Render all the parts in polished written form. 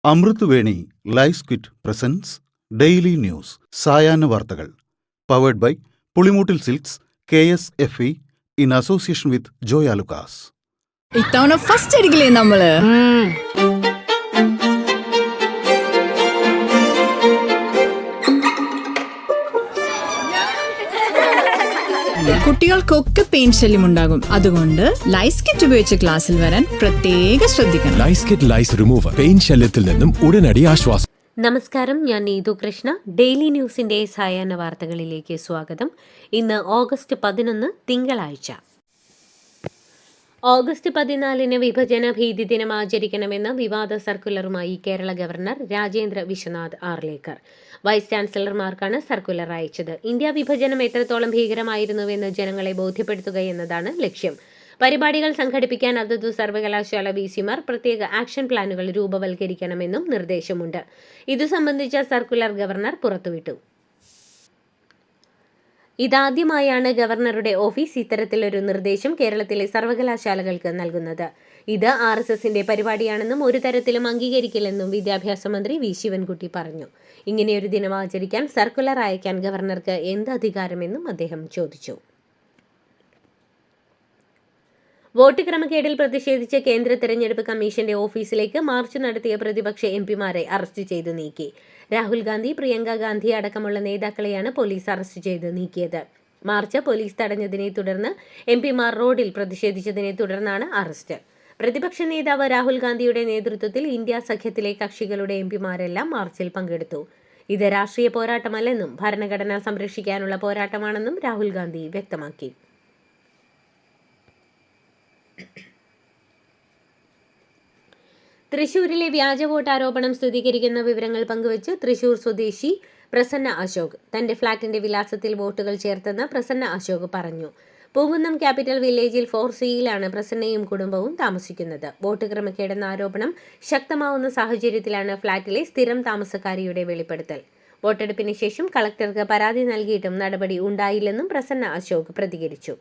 അമൃത് Veni life quit presents daily news സായാഹ്ന വാർത്തകൾ powered by Pulimoottil silks KSFE in association with Joy Alukkas. ഇത്തവണ first അടിക്കില്ലേ നമ്മള്? കുട്ടികൾക്കൊക്കെ പെയിൻ ശല്യം ഉണ്ടാകും. അതുകൊണ്ട് ലൈസ് കിറ്റ് ഉപയോഗിച്ച് ക്ലാസ്സിൽ വരാൻ പ്രത്യേക ശ്രദ്ധിക്കണം. ലൈസ് കിറ്റ് ലൈസ് റിമൂവർ പെയിൻ ശല്യത്തിൽ നിന്നും ഉടനടി ആശ്വാസം. നമസ്കാരം, ഞാൻ നീതു കൃഷ്ണ. ഡെയിലി ന്യൂസിന്റെ സായാഹ്ന വാർത്തകളിലേക്ക് സ്വാഗതം. ഇന്ന് ഓഗസ്റ്റ് 11 തിങ്കളാഴ്ച. ഓഗസ്റ്റ് 14 വിഭജന ഭീതി ദിനം ആചരിക്കണമെന്ന വിവാദ സർക്കുലറുമായി കേരള ഗവർണർ രാജേന്ദ്ര വിശ്വനാഥ് ആർലേക്കർ. വൈസ് ചാൻസലർമാർക്കാണ് സർക്കുലർ അയച്ചത്. ഇന്ത്യ വിഭജനം എത്രത്തോളം ഭീകരമായിരുന്നുവെന്ന് ജനങ്ങളെ ബോധ്യപ്പെടുത്തുക എന്നതാണ് ലക്ഷ്യം. പരിപാടികൾ സംഘടിപ്പിക്കാൻ അതതു സർവകലാശാല VC-മാർ പ്രത്യേക ആക്ഷൻ പ്ലാനുകൾ രൂപവൽക്കരിക്കണമെന്നും നിർദ്ദേശമുണ്ട്. ഇതു സംബന്ധിച്ച സർക്കുലർ ഗവർണർ പുറത്തുവിട്ടു. ഇതാദ്യമായാണ് ഗവർണറുടെ ഓഫീസ് ഇത്തരത്തിലൊരു നിർദ്ദേശം കേരളത്തിലെ സർവകലാശാലകൾക്ക് നൽകുന്നത്. ഇത് RSSന്റെ പരിപാടിയാണെന്നും ഒരു തരത്തിലും അംഗീകരിക്കില്ലെന്നും വിദ്യാഭ്യാസ മന്ത്രി V ശിവൻകുട്ടി പറഞ്ഞു. ഇങ്ങനെയൊരു ദിനം ആചരിക്കാൻ സർക്കുലർ അയക്കാൻ ഗവർണർക്ക് എന്ത് അധികാരമെന്നും അദ്ദേഹം ചോദിച്ചു. വോട്ട് ക്രമക്കേടിൽ പ്രതിഷേധിച്ച് കേന്ദ്ര തെരഞ്ഞെടുപ്പ് കമ്മീഷന്റെ ഓഫീസിലേക്ക് മാർച്ച് നടത്തിയ പ്രതിപക്ഷ MPമാരെ അറസ്റ്റ് ചെയ്ത് നീക്കി. രാഹുൽ ഗാന്ധി, പ്രിയങ്ക ഗാന്ധി അടക്കമുള്ള നേതാക്കളെയാണ് പോലീസ് അറസ്റ്റ് ചെയ്ത് നീക്കിയത്. മാർച്ച് പോലീസ് തടഞ്ഞതിനെ തുടർന്ന് MPമാർ റോഡിൽ പ്രതിഷേധിച്ചതിനെ തുടർന്നാണ് അറസ്റ്റ്. പ്രതിപക്ഷ നേതാവ് രാഹുൽ ഗാന്ധിയുടെ നേതൃത്വത്തിൽ ഇന്ത്യ സഖ്യത്തിലെ കക്ഷികളുടെ MPമാരെല്ലാം മാർച്ചിൽ പങ്കെടുത്തു. ഇത് രാഷ്ട്രീയ പോരാട്ടമല്ലെന്നും ഭരണഘടന സംരക്ഷിക്കാനുള്ള പോരാട്ടമാണെന്നും രാഹുൽ ഗാന്ധി വ്യക്തമാക്കി. തൃശൂരിലെ വ്യാജ വോട്ട് ആരോപണം സ്ഥിരീകരിക്കുന്ന വിവരങ്ങൾ പങ്കുവച്ച് തൃശൂർ സ്വദേശി പ്രസന്ന അശോക് തന്റെ ഫ്ളാറ്റിന്റെ വിലാസത്തിൽ വോട്ടുകൾ ചേർത്തെന്ന് പ്രസന്ന അശോക് പറഞ്ഞു. പൂങ്കുന്നം ക്യാപിറ്റൽ വില്ലേജിൽ 4C-യിലാണ് പ്രസന്നയും കുടുംബവും താമസിക്കുന്നത്. വോട്ട് ക്രമക്കേടെന്ന ആരോപണം ശക്തമാവുന്ന സാഹചര്യത്തിലാണ് ഫ്ളാറ്റിലെ സ്ഥിരം താമസക്കാരിയുടെ വെളിപ്പെടുത്തൽ. വോട്ടെടുപ്പിന് ശേഷം കളക്ടർക്ക് പരാതി നൽകിയിട്ടും നടപടി ഉണ്ടായില്ലെന്നും പ്രസന്ന അശോക് പ്രതികരിച്ചു.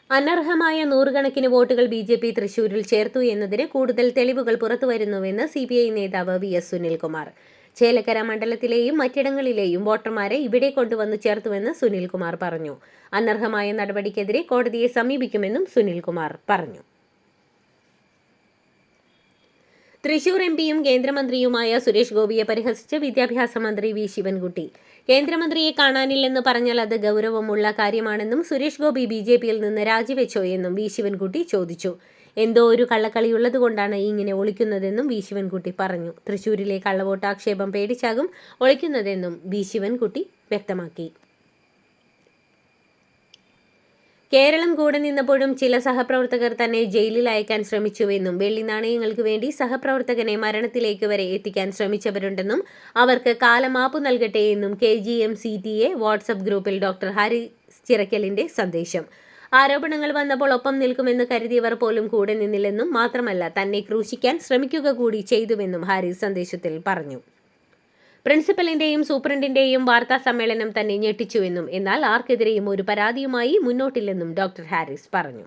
അനർഹമായ നൂറുകണക്കിന് വോട്ടുകൾ BJP തൃശൂരിൽ ചേർത്തു എന്നതിന് കൂടുതൽ തെളിവുകൾ പുറത്തുവരുന്നുവെന്ന് CPI നേതാവ് VS സുനിൽകുമാർ. ചേലക്കര മണ്ഡലത്തിലെയും മറ്റിടങ്ങളിലെയും വോട്ടർമാരെ ഇവിടെ കൊണ്ടുവന്ന് ചേർത്തുവെന്ന് സുനിൽകുമാർ പറഞ്ഞു. അനർഹമായ നടപടിക്കെതിരെ കോടതിയെ സമീപിക്കുമെന്നും സുനിൽകുമാർ പറഞ്ഞു. തൃശൂർ MPയും കേന്ദ്രമന്ത്രിയുമായ സുരേഷ് ഗോപിയെ പരിഹസിച്ച് വിദ്യാഭ്യാസ മന്ത്രി V ശിവൻകുട്ടി. കേന്ദ്രമന്ത്രിയെ കാണാനില്ലെന്ന് പറഞ്ഞാൽ അത് ഗൗരവമുള്ള കാര്യമാണെന്നും സുരേഷ് ഗോപി BJPയിൽ നിന്ന് രാജിവെച്ചോ എന്നും V ശിവൻകുട്ടി ചോദിച്ചു. എന്തോ ഒരു കള്ളക്കളിയുള്ളതുകൊണ്ടാണ് ഇങ്ങനെ ഒളിക്കുന്നതെന്നും V ശിവൻകുട്ടി പറഞ്ഞു. തൃശൂരിലെ കള്ളവോട്ട് ആക്ഷേപം പേടിച്ചാകും ഒളിക്കുന്നതെന്നും V ശിവൻകുട്ടി വ്യക്തമാക്കി. കേരളം കൂടെ നിന്നപ്പോഴും ചില സഹപ്രവർത്തകർ തന്നെ ജയിലിൽ അയക്കാൻ ശ്രമിച്ചുവെന്നും വെള്ളി നാണയങ്ങൾക്ക് വേണ്ടി സഹപ്രവർത്തകനെ മരണത്തിലേക്ക് വരെ എത്തിക്കാൻ ശ്രമിച്ചവരുണ്ടെന്നും അവർക്ക് കാലമാപ്പു നൽകട്ടെ എന്നും KGM-CTA വാട്സപ്പ് ഗ്രൂപ്പിൽ ഡോക്ടർ ഹാരിസ് ചിറക്കലിന്റെ സന്ദേശം. ആരോപണങ്ങൾ വന്നപ്പോൾ ഒപ്പം നിൽക്കുമെന്ന് കരുതിയവർ പോലും കൂടെ നിന്നില്ലെന്നും മാത്രമല്ല തന്നെ ക്രൂശിക്കാൻ ശ്രമിക്കുക കൂടി ചെയ്തുവെന്നും ഹാരിസ് സന്ദേശത്തിൽ പറഞ്ഞു. പ്രിൻസിപ്പലിന്റെയും സൂപ്രണ്ടിന്റെയും വാർത്താ സമ്മേളനം തന്നെ ഞെട്ടിച്ചുവെന്നും എന്നാൽ ആർക്കെതിരെയും ഒരു പരാതിയുമായി മുന്നോട്ടില്ലെന്നും ഡോക്ടർ ഹാരിസ് പറഞ്ഞു.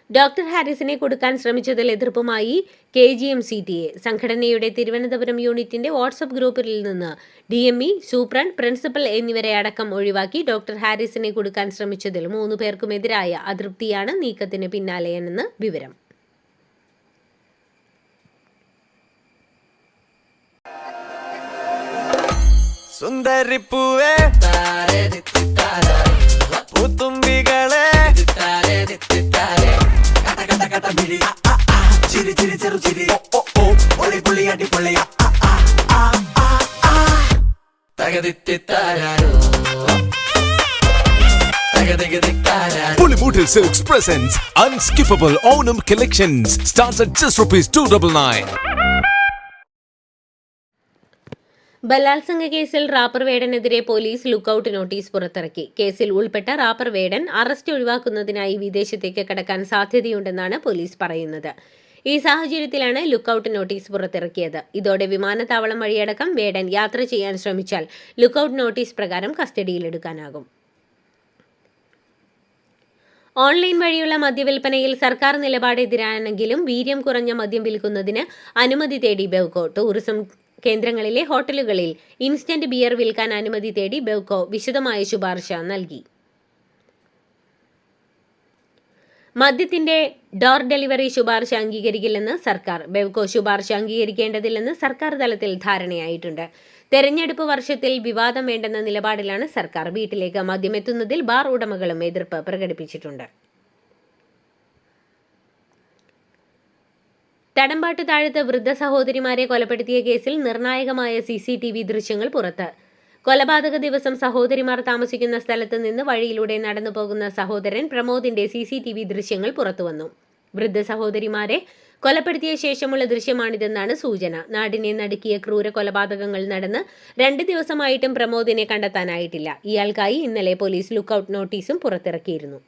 ഡോക്ടർ ഹാരിസിനെ കൊടുക്കാൻ ശ്രമിച്ചതിൽ എതിർപ്പുമായി KGM-CTA സംഘടനയുടെ തിരുവനന്തപുരം യൂണിറ്റിന്റെ വാട്സപ്പ് ഗ്രൂപ്പിൽ നിന്ന് DME, സൂപ്രണ്ട്, പ്രിൻസിപ്പൽ എന്നിവരെ അടക്കം ഒഴിവാക്കി ഡോക്ടർ ഹാരിസിനെ കൊടുക്കാൻ ശ്രമിച്ചതിൽ 3 പേർക്കുമെതിരായ അതൃപ്തിയാണ് നീക്കത്തിന് പിന്നാലെയെന്ന് വിവരം. സുന്ദരിപ്പൂവേ പൂത്തുമ്പികളെ ചിരി ചിരി ചെറു ചിരി പൊളി പൊളി അടിപൊളി തകതിത്താരോ Pulimutil Silks presents Unskippable Onam Collections. Starts at just ₹299. ബലാത്സംഗ കേസിൽ റാപ്പർ വേടനെതിരെ പോലീസ് ലുക്കൌട്ട് നോട്ടീസ് പുറത്തിറക്കി. കേസിൽ ഉൾപ്പെട്ട റാപ്പർ വേടൻ അറസ്റ്റ് ഒഴിവാക്കുന്നതിനായി വിദേശത്തേക്ക് കടക്കാൻ സാധ്യതയുണ്ടെന്നാണ് പോലീസ് പറയുന്നത്. ഈ സാഹചര്യത്തിലാണ് ലുക്കൌട്ട് നോട്ടീസ് പുറത്തിറക്കിയത്. ഇതോടെ വിമാനത്താവളം വഴിയടക്കം വേടൻ യാത്ര ചെയ്യാൻ ശ്രമിച്ചാൽ ലുക്കൌട്ട് നോട്ടീസ് പ്രകാരം കസ്റ്റഡിയിലെടുക്കാനാകും. ഓൺലൈൻ വഴിയുള്ള മദ്യവിൽപ്പനയിൽ സർക്കാർ നിലപാടെതിരാണെങ്കിലും വീര്യം കുറഞ്ഞ മദ്യം വിൽക്കുന്നതിന് അനുമതി തേടി ബെവ്കോ. ടൂറിസം കേന്ദ്രങ്ങളിലെ ഹോട്ടലുകളിൽ ഇൻസ്റ്റന്റ് ബിയർ വിൽക്കാൻ അനുമതി തേടി ബെവ്കോ വിശദമായ ശുപാർശ നൽകി. മദ്യത്തിന്റെ ഡോർ ഡെലിവറി ശുപാർശ അംഗീകരിക്കില്ലെന്ന് സർക്കാർ. ബെവ്കോ ശുപാർശ അംഗീകരിക്കേണ്ടതില്ലെന്ന് സർക്കാർ തലത്തിൽ ധാരണയായിട്ടുണ്ട്. തെരഞ്ഞെടുപ്പ് വർഷത്തിൽ വിവാദം വേണ്ടെന്ന നിലപാടിലാണ് സർക്കാർ. വീട്ടിലേക്ക് മദ്യമെത്തുന്നതിൽ ബാർ ഉടമകളും എതിർപ്പ് പ്രകടിപ്പിച്ചിട്ടുണ്ട്. തടമ്പാട്ട് താഴത്ത് വൃദ്ധ സഹോദരിമാരെ കൊലപ്പെടുത്തിയ കേസിൽ നിർണായകമായ CCTV ദൃശ്യങ്ങൾ പുറത്ത്. കൊലപാതക ദിവസം സഹോദരിമാർ താമസിക്കുന്ന സ്ഥലത്ത് നിന്ന് വഴിയിലൂടെ നടന്നു പോകുന്ന സഹോദരൻ പ്രമോദിന്റെ CCTV ദൃശ്യങ്ങൾ പുറത്തുവന്നു. വൃദ്ധ സഹോദരിമാരെ കൊലപ്പെടുത്തിയ ശേഷമുള്ള ദൃശ്യമാണിതെന്നാണ് സൂചന. നാടിനെ നടുക്കിയ ക്രൂര കൊലപാതകങ്ങൾ നടന്ന് 2 ദിവസമായിട്ടും പ്രമോദിനെ കണ്ടെത്താനായിട്ടില്ല. ഇയാൾക്കായി ഇന്നലെ പോലീസ് ലുക്കൌട്ട് നോട്ടീസും പുറത്തിറക്കിയിരുന്നു.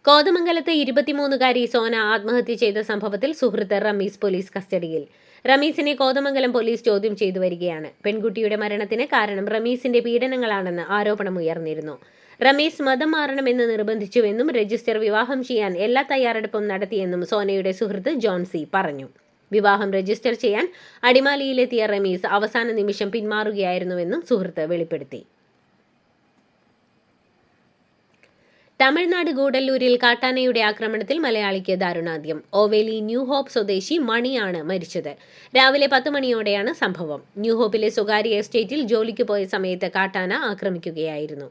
കോതമംഗലത്ത് 23-കാരി സോന ആത്മഹത്യ ചെയ്ത സംഭവത്തിൽ സുഹൃത്ത് റമീസ് പോലീസ് കസ്റ്റഡിയിൽ. റമീസിനെ കോതമംഗലം പോലീസ് ചോദ്യം ചെയ്തു വരികയാണ്. പെൺകുട്ടിയുടെ മരണത്തിന് കാരണം റമീസിന്റെ പീഡനങ്ങളാണെന്ന് ആരോപണമുയർന്നിരുന്നു. റമീസ് മതം മാറണമെന്ന് നിർബന്ധിച്ചുവെന്നും രജിസ്റ്റർ വിവാഹം ചെയ്യാൻ എല്ലാ തയ്യാറെടുപ്പും നടത്തിയെന്നും സോനയുടെ സുഹൃത്ത് ജോൺസി പറഞ്ഞു. വിവാഹം രജിസ്റ്റർ ചെയ്യാൻ അടിമാലിയിലെത്തിയ റമീസ് അവസാന നിമിഷം പിന്മാറുകയായിരുന്നുവെന്നും സുഹൃത്ത് വെളിപ്പെടുത്തി. തമിഴ്നാട് ഗൂഡല്ലൂരിൽ കാട്ടാനയുടെ ആക്രമണത്തിൽ മലയാളിക്ക് ദാരുണാന്ത്യം. ഓവേലി ന്യൂ ഹോപ്പ് സ്വദേശി മണിയാണ് മരിച്ചത്. രാവിലെ 10 മണിയോടെയാണ് സംഭവം. ന്യൂ ഹോപ്പിലെ സ്വകാര്യ എസ്റ്റേറ്റിൽ ജോലിക്ക് പോയ സമയത്ത് കാട്ടാന ആക്രമിക്കുകയായിരുന്നു.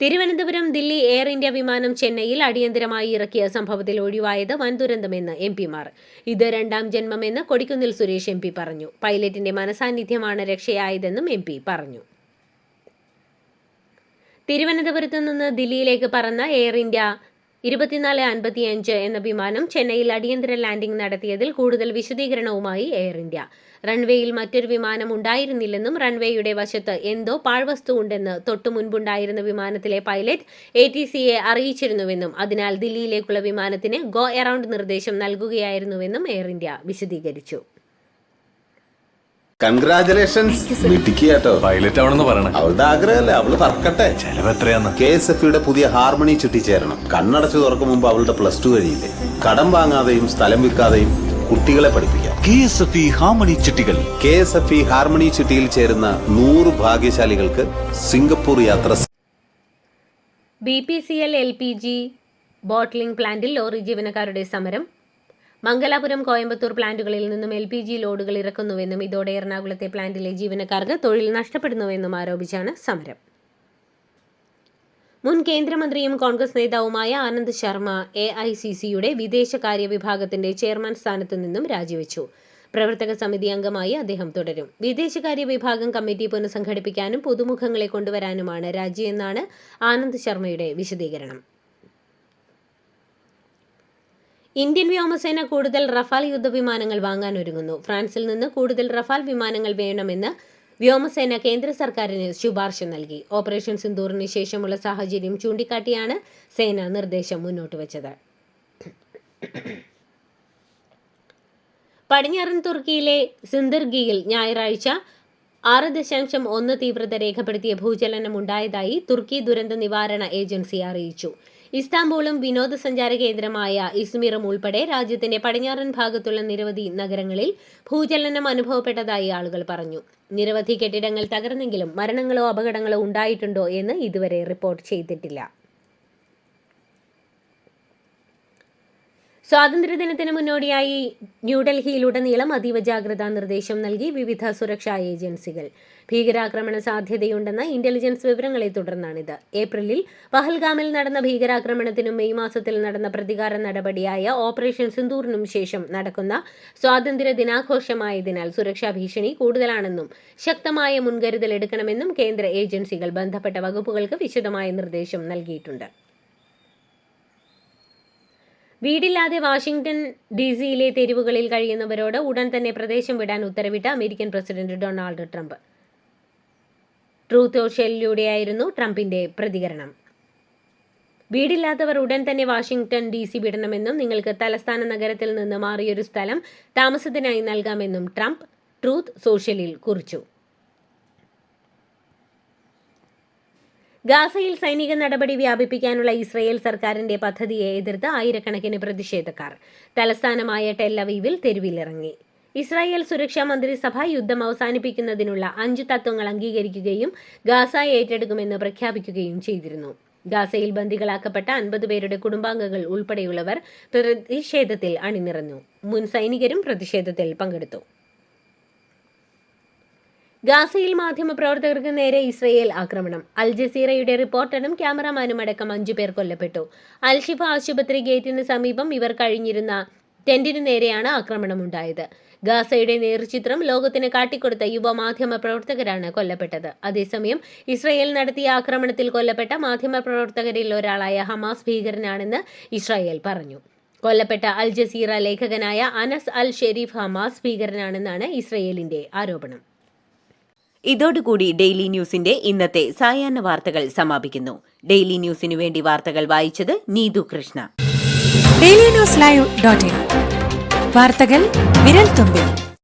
തിരുവനന്തപുരം ദില്ലി എയർ ഇന്ത്യ വിമാനം ചെന്നൈയിൽ അടിയന്തരമായി ഇറക്കിയ സംഭവത്തിൽ ഒഴിവായത് വൻ ദുരന്തമെന്ന് MP-മാർ. ഇത് 2ാം ജന്മമെന്ന് കൊടിക്കുന്നിൽ സുരേഷ് MP പറഞ്ഞു. പൈലറ്റിന്റെ മനസാന്നിധ്യമാണ് രക്ഷയായതെന്നും MP പറഞ്ഞു. തിരുവനന്തപുരത്ത് നിന്ന് ദില്ലിയിലേക്ക് പറന്ന എയർ ഇന്ത്യ 2455 എന്ന വിമാനം ചെന്നൈയിൽ അടിയന്തര ലാൻഡിംഗ് നടത്തിയതിൽ കൂടുതൽ വിശദീകരണവുമായി എയർ ഇന്ത്യ. റൺവേയിൽ മറ്റൊരു വിമാനം ഉണ്ടായിരുന്നില്ലെന്നും റൺവേയുടെ വശത്ത് എന്തോ പാഴ്വസ്തു ഉണ്ടെന്ന് തൊട്ടു മുൻപുണ്ടായിരുന്ന വിമാനത്തിലെ പൈലറ്റ് ATCയെ അറിയിച്ചിരുന്നുവെന്നും അതിനാൽ ദില്ലിയിലേക്കുള്ള വിമാനത്തിന് ഗോ എറൗണ്ട് നിർദ്ദേശം നൽകുകയായിരുന്നുവെന്നും എയർ ഇന്ത്യ വിശദീകരിച്ചു. കൺഗ്രാചുലേഷൻസ്. മിടുക്കിയാട്ടോ. പൈലറ്റ് ആവണമെന്ന് പറയണേ. അവളുടെ ആഗ്രഹമല്ലേ, അവള് പറക്കട്ടെ. ചെലവ് എത്രയാന്ന്? KSFEയുടെ പുതിയ ഹാർമണി ചിട്ടി ചേരണം. കണ്ണടച്ചു തുറക്കും മുമ്പ് അവളുടെ +2 കഴിയില്ലേ. കടം വാങ്ങാതെയും സ്ഥലം വിൽക്കാതെയും കുട്ടികളെ പഠിപ്പിക്കാം. KSFE ഹാർമണി ചിട്ടികൾ. KSFE ഹാർമണി ചിട്ടിയിൽ ചേരുന്ന 100 ഭാഗ്യശാലികൾക്ക് സിംഗപ്പൂർ യാത്ര. BPCL LPG ബോട്ട്ലിംഗ് പ്ലാന്റിൽ ലോറി ജീവനക്കാരുടെ സമരം. മംഗലാപുരം, കോയമ്പത്തൂർ പ്ലാന്റുകളിൽ നിന്നും LPG ലോഡുകൾ ഇറക്കുന്നുവെന്നും ഇതോടെ എറണാകുളത്തെ പ്ലാന്റിലെ ജീവനക്കാർക്ക് തൊഴിൽ നഷ്ടപ്പെടുന്നുവെന്നും ആരോപിച്ചാണ് സമരം. മുൻ കേന്ദ്രമന്ത്രിയും കോൺഗ്രസ് നേതാവുമായ ആനന്ദ് ശർമ്മ AICCയുടെ വിദേശകാര്യ വിഭാഗത്തിന്റെ ചെയർമാൻ സ്ഥാനത്തു നിന്നും രാജിവെച്ചു. പ്രവർത്തക സമിതി അംഗമായി അദ്ദേഹം തുടരും. വിദേശകാര്യ വിഭാഗം കമ്മിറ്റി പുനഃസംഘടിപ്പിക്കാനും പുതുമുഖങ്ങളെ കൊണ്ടുവരാനുമാണ് രാജിയെന്നാണ് ആനന്ദ് ശർമ്മയുടെ വിശദീകരണം. ഇന്ത്യൻ വ്യോമസേന കൂടുതൽ റഫാൽ യുദ്ധവിമാനങ്ങൾ വാങ്ങാനൊരുങ്ങുന്നു. ഫ്രാൻസിൽ നിന്ന് കൂടുതൽ റഫാൽ വിമാനങ്ങൾ വേണമെന്ന് വ്യോമസേന കേന്ദ്ര സർക്കാരിന് ശുപാർശ നൽകി. ഓപ്പറേഷൻ സിന്ദൂറിന് ശേഷമുള്ള സാഹചര്യം ചൂണ്ടിക്കാട്ടിയാണ് സേന നിർദ്ദേശം മുന്നോട്ട് വച്ചത്. പടിഞ്ഞാറൻ തുർക്കിയിലെ സിന്ദർഗിയിൽ ഞായറാഴ്ച 6.1 തീവ്രത രേഖപ്പെടുത്തിയ ഭൂചലനം ഉണ്ടായതായി തുർക്കി ദുരന്ത നിവാരണ ഏജൻസി അറിയിച്ചു. ഇസ്താംബൂളും വിനോദസഞ്ചാര കേന്ദ്രമായ ഇസ്മിറും ഉൾപ്പെടെ രാജ്യത്തിന്റെ പടിഞ്ഞാറൻ ഭാഗത്തുള്ള നിരവധി നഗരങ്ങളിൽ ഭൂചലനം അനുഭവപ്പെട്ടതായി ആളുകൾ പറഞ്ഞു. നിരവധി കെട്ടിടങ്ങൾ തകർന്നെങ്കിലും മരണങ്ങളോ അപകടങ്ങളോ ഉണ്ടായിട്ടുണ്ടോ എന്ന് ഇതുവരെ റിപ്പോർട്ട് ചെയ്തിട്ടില്ല. സ്വാതന്ത്ര്യദിനത്തിന് മുന്നോടിയായി ന്യൂഡൽഹിയിലുടനീളം അതീവ ജാഗ്രതാ നിർദ്ദേശം നൽകി വിവിധ സുരക്ഷാ ഏജൻസികൾ. ഭീകരാക്രമണ സാധ്യതയുണ്ടെന്ന ഇന്റലിജൻസ് വിവരങ്ങളെ തുടർന്നാണിത്. ഏപ്രിലിൽ പഹൽഗാമിൽ നടന്ന ഭീകരാക്രമണത്തിനും മെയ് മാസത്തിൽ നടന്ന പ്രതികാര നടപടിയായ ഓപ്പറേഷൻ സിന്ദൂറിനും ശേഷം നടക്കുന്ന സ്വാതന്ത്ര്യ ദിനാഘോഷമായതിനാൽ സുരക്ഷാ ഭീഷണി കൂടുതലാണെന്നും ശക്തമായ മുൻകരുതൽ എടുക്കണമെന്നും കേന്ദ്ര ഏജൻസികൾ ബന്ധപ്പെട്ട വകുപ്പുകൾക്ക് വിശദമായ നിർദ്ദേശം നൽകിയിട്ടുണ്ട്. വീടില്ലാതെ വാഷിംഗ്ടൺ DC-യിലെ തെരുവുകളിൽ കഴിയുന്നവരോട് ഉടൻ തന്നെ പ്രദേശം വിടാൻ ഉത്തരവിട്ട American president Donald Trump. Truth സോഷ്യലിലൂടെയായിരുന്നു ട്രംപിന്റെ പ്രതികരണം. വീടില്ലാത്തവർ ഉടൻ തന്നെ വാഷിംഗ്ടൺ DC വിടണമെന്നും നിങ്ങൾക്ക് തലസ്ഥാന നഗരത്തിൽ നിന്ന് മാറിയൊരു സ്ഥലം താമസത്തിനായി നൽകാമെന്നും ട്രംപ് ട്രൂത്ത് സോഷ്യലിൽ കുറിച്ചു. ഗാസയിൽ സൈനിക നടപടി വ്യാപിപ്പിക്കാനുള്ള ഇസ്രയേൽ സർക്കാരിന്റെ പദ്ധതിയെ എതിർത്ത് ആയിരക്കണക്കിന് പ്രതിഷേധക്കാർ തലസ്ഥാനമായ ടെൽ-അവീവിൽ തെരുവിലിറങ്ങി. ഇസ്രായേൽ സുരക്ഷാ മന്ത്രിസഭ യുദ്ധം അവസാനിപ്പിക്കുന്നതിനുള്ള 5 തത്വങ്ങൾ അംഗീകരിക്കുകയും ഗാസ ഏറ്റെടുക്കുമെന്ന് പ്രഖ്യാപിക്കുകയും ചെയ്തിരുന്നു. ഗാസയിൽ ബന്ദികളാക്കപ്പെട്ട 50 പേരുടെ കുടുംബാംഗങ്ങൾ ഉൾപ്പെടെയുള്ളവർ പ്രതിഷേധത്തിൽ അണിനിരന്നു. മുൻ സൈനികരും പ്രതിഷേധത്തിൽ പങ്കെടുത്തു. ഗാസയിൽ മാധ്യമപ്രവർത്തകർക്ക് നേരെ ഇസ്രയേൽ ആക്രമണം. അൽ ജസീറയുടെ റിപ്പോർട്ടറും ക്യാമറമാനും അടക്കം 5 പേർ കൊല്ലപ്പെട്ടു. അൽ-ഷിഫ ആശുപത്രി ഗേറ്റിന് സമീപം ഇവർ കഴിഞ്ഞിരുന്ന ടെന്റിനു നേരെയാണ് ആക്രമണമുണ്ടായത്. ഗാസയുടെ നേർചിത്രം ലോകത്തിന് കാട്ടിക്കൊടുത്ത യുവമാധ്യമ പ്രവർത്തകരാണ് കൊല്ലപ്പെട്ടത്. അതേസമയം ഇസ്രയേൽ നടത്തിയ ആക്രമണത്തിൽ കൊല്ലപ്പെട്ട മാധ്യമപ്രവർത്തകരിൽ ഒരാളായ ഹമാസ് ഭീകരനാണെന്ന് ഇസ്രായേൽ പറഞ്ഞു. കൊല്ലപ്പെട്ട അൽ ജസീറ ലേഖകനായ അനസ് അൽ ഷെരീഫ് ഹമാസ് ഭീകരനാണെന്നാണ് ഇസ്രയേലിന്റെ ആരോപണം. ഇതോടുകൂടി ഡെയിലി ന്യൂസിന്റെ ഇന്നത്തെ സായാഹ്ന വാർത്തകൾ സമാപിക്കുന്നു. ഡെയിലി ന്യൂസിനു വേണ്ടി വാർത്തകൾ വായിച്ചത് നീതു കൃഷ്ണ. DailyNewsLive.in വാർത്തകൾ വിരൽ തുമ്പിൽ.